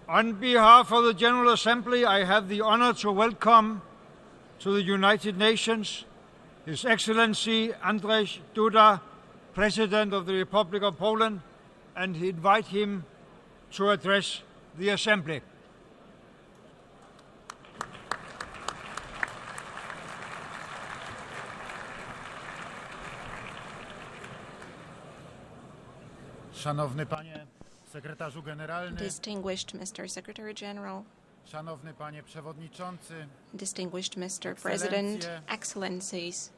On behalf of the General Assembly, I have the honor to welcome to the United Nations His Excellency Andrzej Duda, President of the Republic of Poland, and invite him to address the Assembly. Szanowny Panie Sekretarzu Generalny, Distinguished Mr. Secretary General, Szanowny Panie Przewodniczący, Distinguished Mr. President, Excellencies,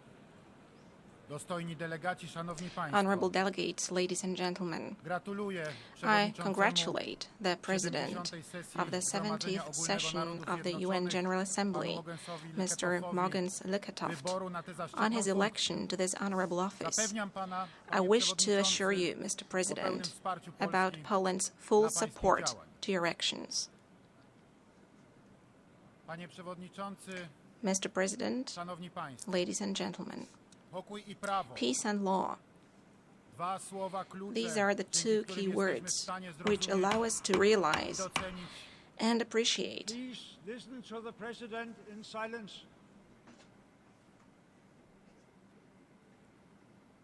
dostojni delegaci, Szanowni Państwo, Honorable Delegates, ladies and gentlemen, gratuluję I przewodniczącemu congratulate the President of the 70th session of the UN General Assembly, Mr. Mogens Lykketoft, on his election to this honorable office. Zapewniam Pana I wish to assure you, Mr. President, about Poland's full support to your actions. Panie Przewodniczący, Mr. President, Szanowni Państwo, ladies and gentlemen, pokój i prawo. peace and law. Dwa słowa klucze, These are the two dzięki key którym jesteśmy w words stanie which zrozumieć allow us to i realize docenić and appreciate Please listen to the President in silence.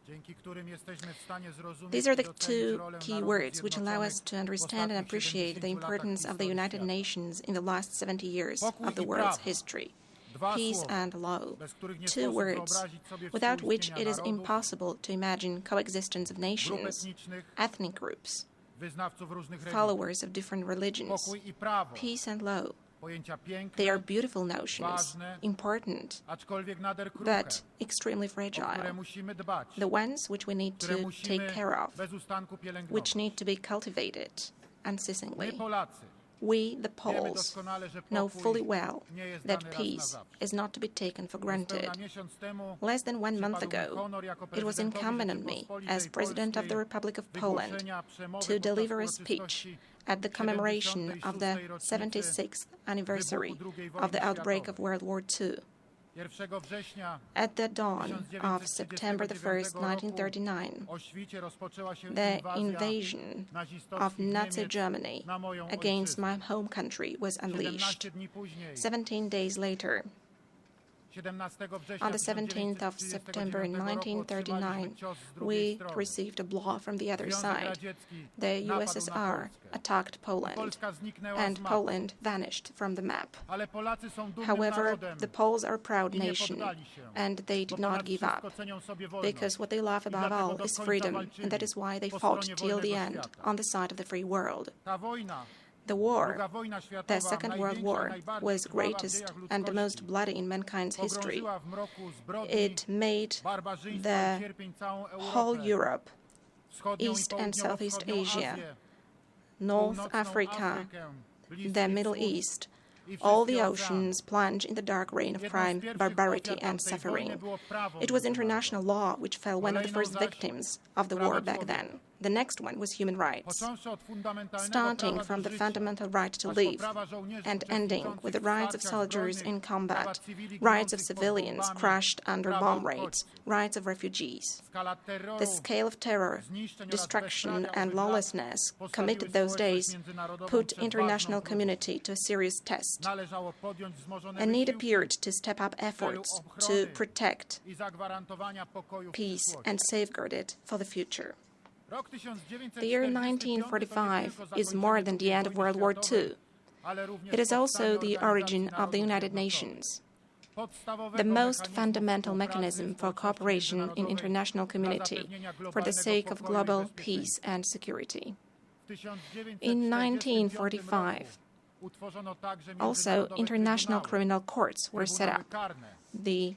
dzięki którym jesteśmy w stanie zrozumieć These are i the docenić two rolę key Narodów words which allow us Zjednoczonych to w understand and ostatnich appreciate the 70 latach importance of the historii United świata. Nations in the last 70 years Pokój of the i world's prawo. history. Dwa Peace słowa, and law, bez których nie two sposób words, wyobrazić sobie without which współistnienia it is narodów, impossible to imagine coexistence of grup nations, etnicznych, ethnic groups, wyznawców różnych religii. followers of different religions. Pokój i prawo, Peace and law, pojęcia piękne, they are beautiful notions, ważne, important, aczkolwiek nader kruche, but extremely o które fragile, musimy dbać, the ones which we need które to musimy take care of, bez ustanku pielęgnować. which need to be cultivated My unceasingly. Polacy We, the wiemy Poles, doskonale, że know pokój fully well nie jest that dany raz na peace zawsze. is not to be taken for granted. Niespełna miesiąc temu Less than 1 month przypadł mi ago, honor jako it was prezydentowi incumbent on me, Rzeczypospolitej as President of the Polskiej Republic of Poland, wygłoszenia przemowy to podczas deliver a speech uroczystości at the commemoration of the 76. 76th anniversary wybuchu II of the wojny outbreak of światowej. World War II. 1 września At the dawn of September the 1st, 1939, o świcie rozpoczęła się the inwazja invasion nazistowskich of Nazi Niemiec Germany na moją against ojczyznę. my home country was unleashed. 17 dni później, 17 days later, 17 września on the 17th of September 1939, we received a blow from the other side. The USSR attacked Poland, and Poland vanished from the map. Ale Polacy są dumnym However, narodem the Poles are a proud i nie nation, poddali się, and they bo did not ponad give wszystko up, cenią sobie wolność. because what they love I above dlatego all do is końca freedom, walczyli and that is why they po fought stronie till the wolnego end świata. on the side of the free world. Ta wojna, The Druga war, wojna światowa, the Second World największa, War, najbardziej was krwawa w greatest dziejach and the most ludzkości, bloody in mankind's history. pogrążyła w mroku zbrodni, It made barbarzyństwa the i cierpień całą whole Europę, Europe, wschodnią i East and Southeast południowo-wschodnią Asia, Azję, North północną Africa, Afrykę, Bliski the Middle Wschód East, i all wszystkie the oceany. oceans plunge in the dark rain of Jedną z crime, pierwszych barbarity, ofiar and tamtej wojny suffering. było prawo It was międzynarodowe. international law which fell one of the Kolejną first zaś victims of the prawa war back człowieka. then. The next one was human rights, Począwszy od fundamentalnego starting prawa from do the życia, fundamental right to aż po live prawa żołnierzy and ending uczestniczących with the w rights of starciach soldiers zbrojnych, in prawa combat, cywili rights of ginących pod civilians bombami, crushed under prawa bomb raids, uchodźców. rights of refugees. Skala terroru, The scale of terror, zniszczeń oraz destruction, bezprawia and owych lat lawlessness postawiły committed those społeczność days międzynarodową put przed international ważną próbą. community to a serious test. Należało podjąć wzmożone A need wysiłki appeared to step up efforts to protect i zagwarantowania pokoju w peace przyszłości. and safeguard it for the future. Rok The year 1945 is more than the end of World War II. It is also the origin of the United Nations, the most fundamental mechanism for cooperation in international community for the sake of global peace and security. In 1945, also international criminal courts were set up. The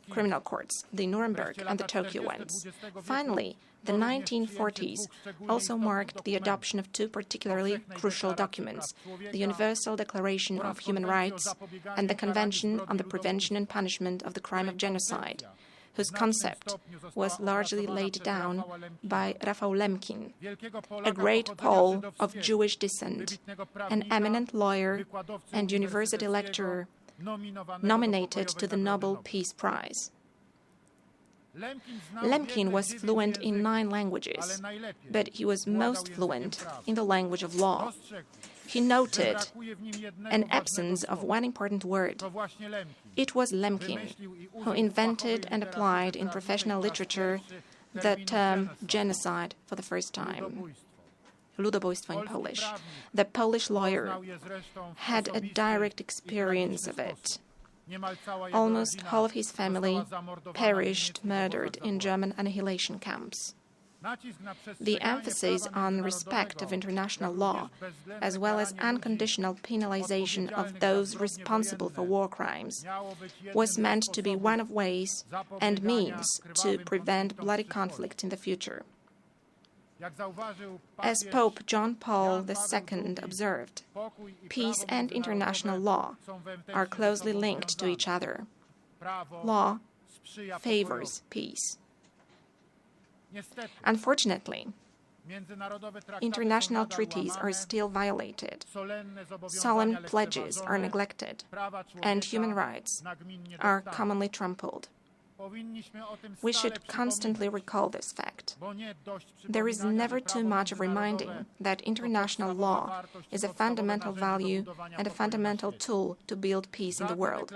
criminal courts, the Nuremberg and the Tokyo ones. Finally, the 1940s also marked the adoption of two particularly crucial documents, the Universal Declaration of Human Rights and the Convention on the Prevention and Punishment of the Crime of Genocide, whose concept was largely laid down by Rafał Lemkin, a great Pole of Jewish descent, an eminent lawyer and university lecturer nominated to the Nobel Peace Prize. Lemkin was fluent in 9 languages, but he was most fluent in the language of law. He noted an absence of one important word. It was Lemkin who invented and applied in professional literature the term genocide for the first time. Ludobójstwo in Polish. The Polish lawyer had a direct experience of it. Almost all of his family perished, murdered in German annihilation camps. The emphasis on respect of international law, as well as unconditional penalization of those responsible for war crimes, was meant to be one of ways and means to prevent bloody conflict in the future. As Pope John Paul II observed, peace and international law are closely linked to each other. Law favors peace. Unfortunately, international treaties are still violated, solemn pledges are neglected, and human rights are commonly trampled. We should constantly recall this fact. There is never too much of reminding that international law is a fundamental value and a fundamental tool to build peace in the world.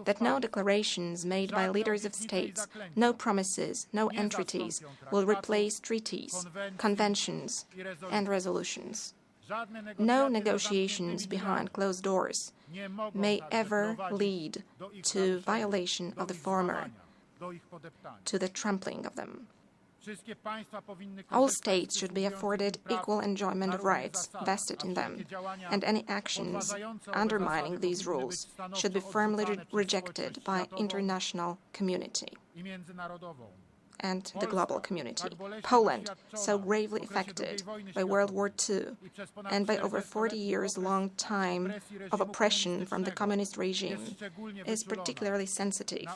That no declarations made by leaders of states, no promises, no entreaties will replace treaties, conventions, and resolutions. No negotiations behind closed doors may ever lead to violation of the former, to the trampling of them. All states should be afforded equal enjoyment of rights vested in them, and any actions undermining these rules should be firmly rejected by international community and the global community. Poland, so gravely affected by World War II and by over 40 years long time of oppression from the communist regime, is particularly sensitive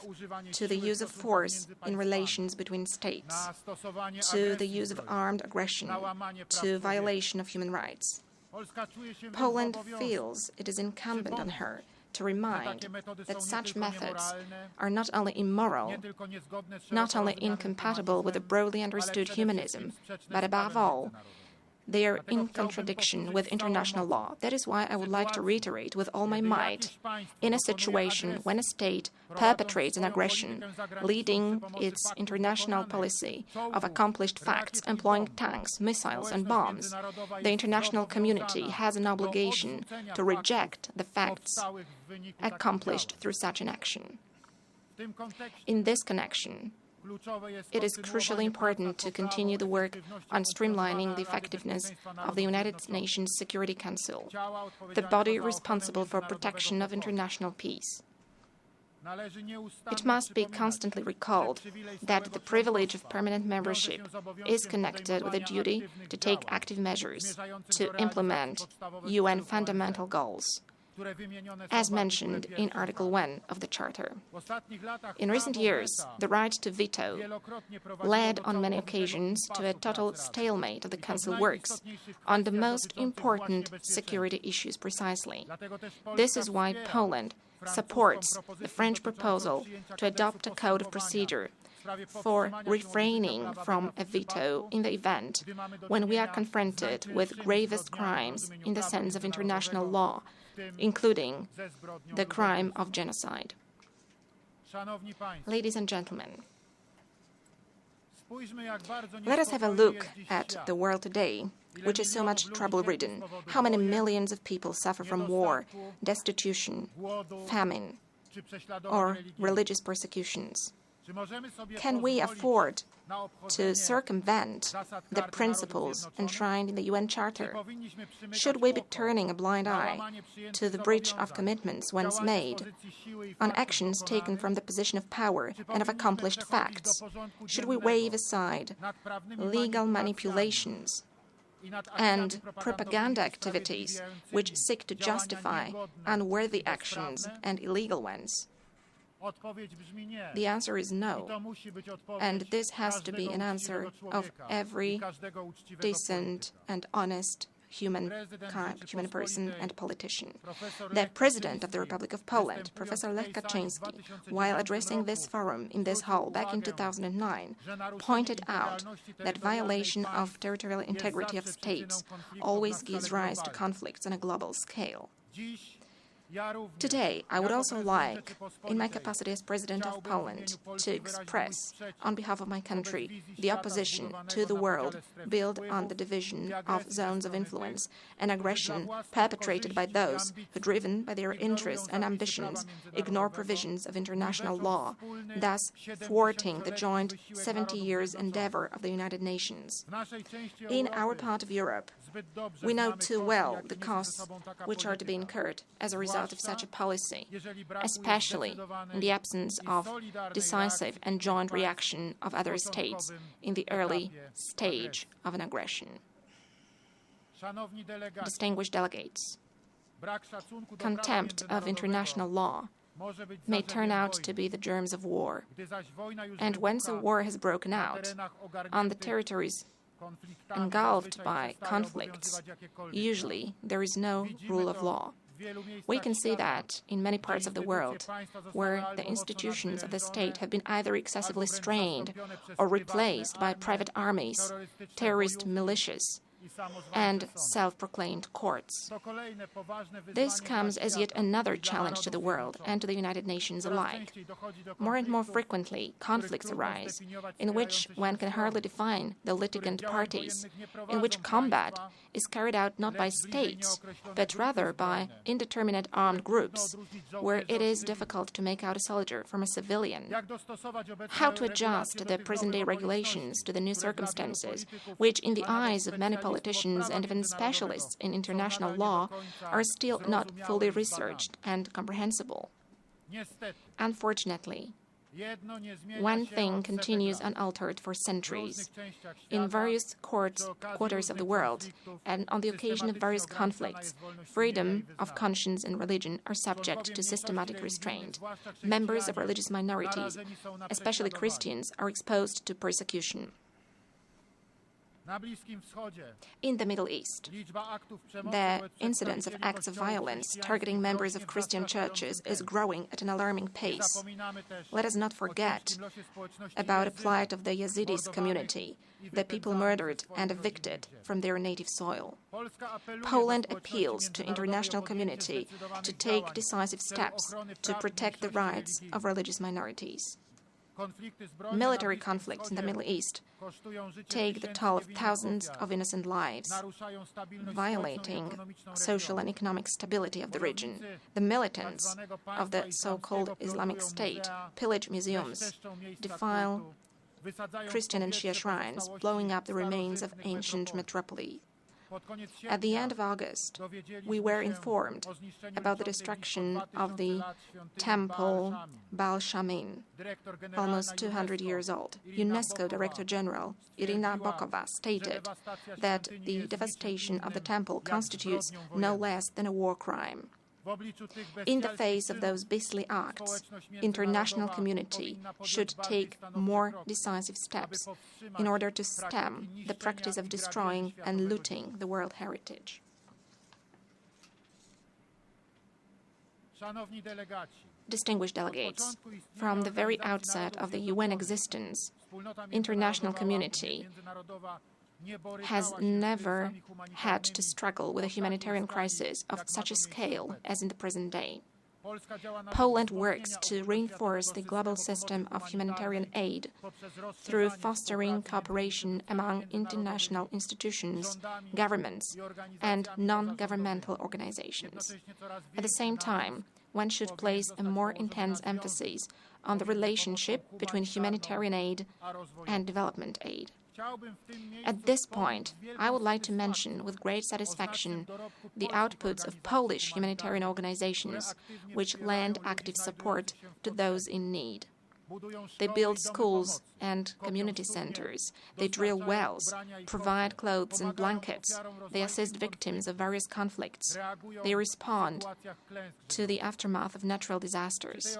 to the use of force in relations between states, to the use of armed aggression, to violation of human rights. Poland feels it is incumbent on her to remind that such methods are not only immoral, not only incompatible with a broadly understood humanism, but above all, they are in contradiction with international law. That is why I would like to reiterate with all my might, in a situation when a state perpetrates an aggression, leading its international policy of accomplished facts, employing tanks, missiles, and bombs, the international community has an obligation to reject the facts accomplished through such an action. In this connection, it is crucially important to continue the work on streamlining the effectiveness of the United Nations Security Council, the body responsible for protection of international peace. It must be constantly recalled that the privilege of permanent membership is connected with a duty to take active measures to implement UN fundamental goals, as mentioned in Article 1 of the Charter. In recent years, the right to veto led on many occasions to a total stalemate of the Council works on the most important security issues precisely. This is why Poland supports the French proposal to adopt a code of procedure for refraining from a veto in the event when we are confronted with gravest crimes in the sense of international law, including the crime of genocide. Ladies and gentlemen, let us have a look at the world today, which is so much trouble-ridden. How many millions of people suffer from war, destitution, famine, or religious persecutions? Can we afford to circumvent the principles enshrined in the UN Charter? Should we be turning a blind eye to the breach of commitments once made, on actions taken from the position of power and of accomplished facts? Should we wave aside legal manipulations and propaganda activities which seek to justify unworthy actions and illegal ones? The answer is no, and this has to be an answer of every decent and honest human person and politician. The President of the Republic of Poland, Professor Lech Kaczyński, while addressing this forum in this hall back in 2009, pointed out that violation of territorial integrity of states always gives rise to conflicts on a global scale. Today, I would also like, in my capacity as President of Poland, to express, on behalf of my country, the opposition to the world built on the division of zones of influence and aggression perpetrated by those who, driven by their interests and ambitions, ignore provisions of international law, thus thwarting the joint 70 years endeavor of the United Nations. In our part of Europe, we know too well the costs which are to be incurred as a result of such a policy, especially in the absence of decisive and joint reaction of other states in the early stage of an aggression. Distinguished delegates, contempt of international law may turn out to be the germs of war, and once a war has broken out on the territories engulfed by conflicts, usually there is no rule of law. We can see that in many parts of the world, where the institutions of the state have been either excessively strained or replaced by private armies, terrorist militias, and self-proclaimed courts. This comes as yet another challenge to the world and to the United Nations alike. More and more frequently, conflicts arise, in which one can hardly define the litigant parties, in which combat is carried out not by states, but rather by indeterminate armed groups, where it is difficult to make out a soldier from a civilian. How to adjust the present-day regulations to the new circumstances, which, in the eyes of many politicians and even specialists in international law, are still not fully researched and comprehensible. Unfortunately, one thing continues unaltered for centuries. In various quarters of the world, and on the occasion of various conflicts, freedom of conscience and religion are subject to systematic restraint. Members of religious minorities, especially Christians, are exposed to persecution. In the Middle East, the incidence of acts of violence targeting members of Christian churches is growing at an alarming pace. Let us not forget about the plight of the Yazidis community, the people murdered and evicted from their native soil. Poland appeals to the international community to take decisive steps to protect the rights of religious minorities. Military conflicts in the Middle East take the toll of thousands of innocent lives, violating social and economic stability of the region. The militants of the so-called Islamic State pillage museums, defile Christian and Shia shrines, blowing up the remains of ancient metropolis. At the end of August, we were informed about the destruction of the temple Baal Shamin, almost 200 years old. UNESCO Director General Irina Bokova stated that the devastation of the temple constitutes no less than a war crime. In the face of those beastly acts, international community should take more decisive steps in order to stem the practice of destroying and looting the world heritage. Distinguished delegates, from the very outset of the UN existence, international community has never had to struggle with a humanitarian crisis of such a scale as in the present day. Poland works to reinforce the global system of humanitarian aid through fostering cooperation among international institutions, governments, and non-governmental organizations. At the same time, one should place a more intense emphasis on the relationship between humanitarian aid and development aid. At this point, I would like to mention with great satisfaction the outputs of Polish humanitarian organizations which lend active support to those in need. They build schools and community centers. They drill wells, provide clothes and blankets. They assist victims of various conflicts. They respond to the aftermath of natural disasters.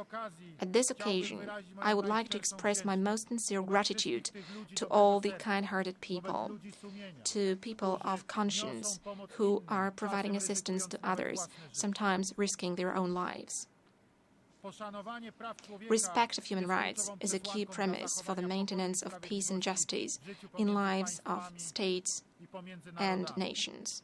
At this occasion, I would like to express my most sincere gratitude to all the kind-hearted people, to people of conscience who are providing assistance to others, sometimes risking their own lives. Respect of human rights is a key premise for the maintenance of peace and justice in lives of states and nations.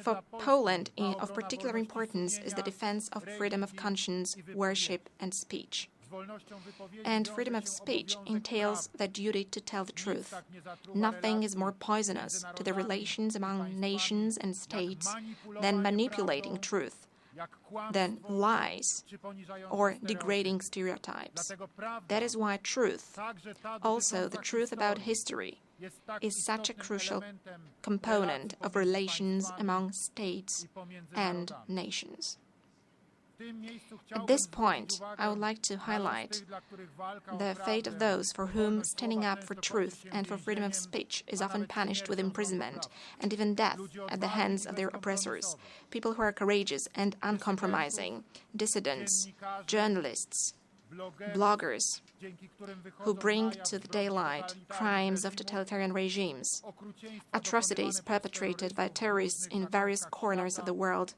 For Poland, of particular importance is the defense of freedom of conscience, worship, and speech. And freedom of speech entails the duty to tell the truth. Nothing is more poisonous to the relations among nations and states than manipulating truth, than lies or degrading stereotypes. That is why truth, also the truth about history, is such a crucial component of relations among states and nations. At this point, I would like to highlight the fate of those for whom standing up for truth and for freedom of speech is often punished with imprisonment and even death at the hands of their oppressors. People who are courageous and uncompromising, dissidents, journalists, bloggers, who bring to the daylight crimes of totalitarian regimes, atrocities perpetrated by terrorists in various corners of the world,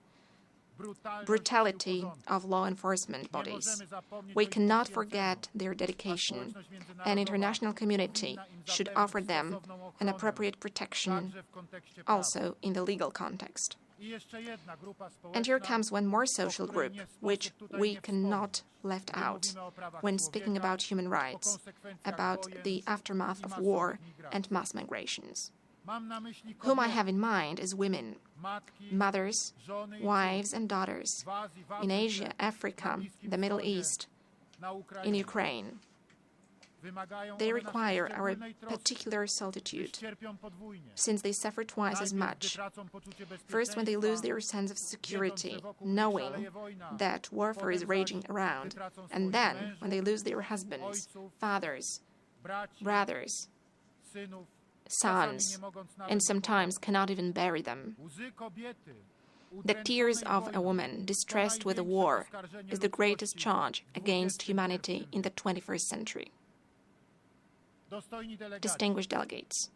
brutality of law enforcement bodies. We cannot forget their dedication. An international community should offer them an appropriate protection, also in the legal context. And here comes one more social group, which we cannot left out when speaking about human rights, about the aftermath of war and mass migrations. Whom I have in mind is women, mothers, wives and daughters, in Asia, Africa, the Middle East, in Ukraine. They require our particular solicitude, since they suffer twice as much. First, when they lose their sense of security, knowing that warfare is raging around, and then when they lose their husbands, fathers, brothers, sons, and sometimes cannot even bury them. The tears of a woman distressed with a war is the greatest charge against humanity in the 21st century. Distinguished delegates,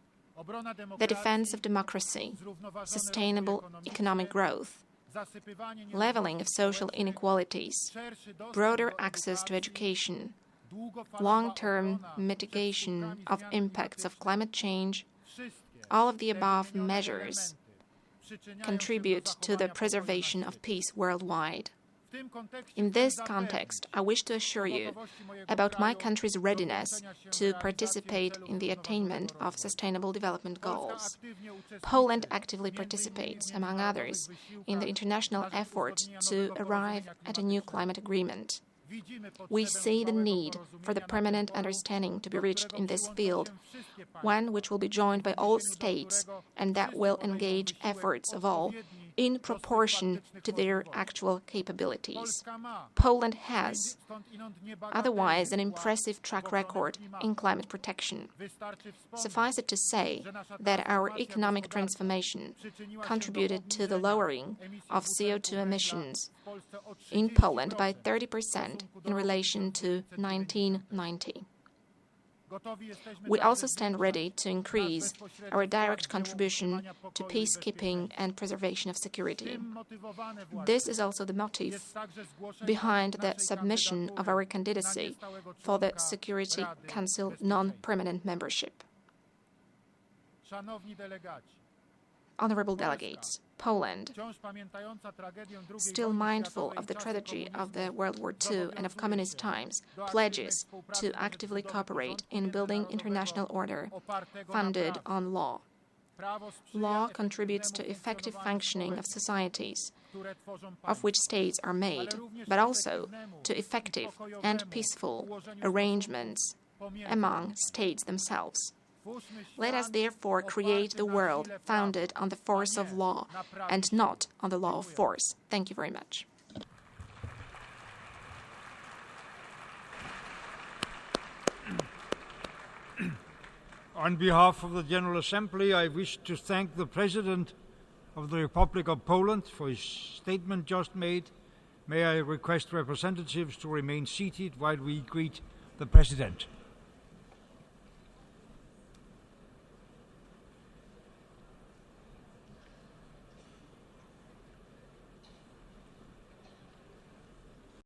the defense of democracy, sustainable economic growth, leveling of social inequalities, broader access to education, long-term mitigation of impacts of climate change, all of the above measures contribute to the preservation of peace worldwide. In this context, I wish to assure you about my country's readiness to participate in the attainment of Sustainable Development Goals. Poland actively participates, among others, in the international effort to arrive at a new climate agreement. We see the need for the permanent understanding to be reached in this field, one which will be joined by all states and that will engage efforts of all in proportion to their actual capabilities. Poland has, otherwise, an impressive track record in climate protection. Suffice it to say that our economic transformation contributed to the lowering of CO2 emissions in Poland by 30% in relation to 1990. We also stand ready to increase our direct contribution to peacekeeping and preservation of security. This is also the motive behind the submission of our candidacy for the Security Council non-permanent membership. Honorable delegates, Poland, still mindful of the tragedy of the World War II and of communist times, pledges to actively cooperate in building international order founded on law. Law contributes to effective functioning of societies, of which states are made, but also to effective and peaceful arrangements among states themselves. Let us therefore create the world founded on the force of law and not on the law of force. Thank you very much. On behalf of the General Assembly, I wish to thank the President of the Republic of Poland for his statement just made. May I request representatives to remain seated while we greet the President.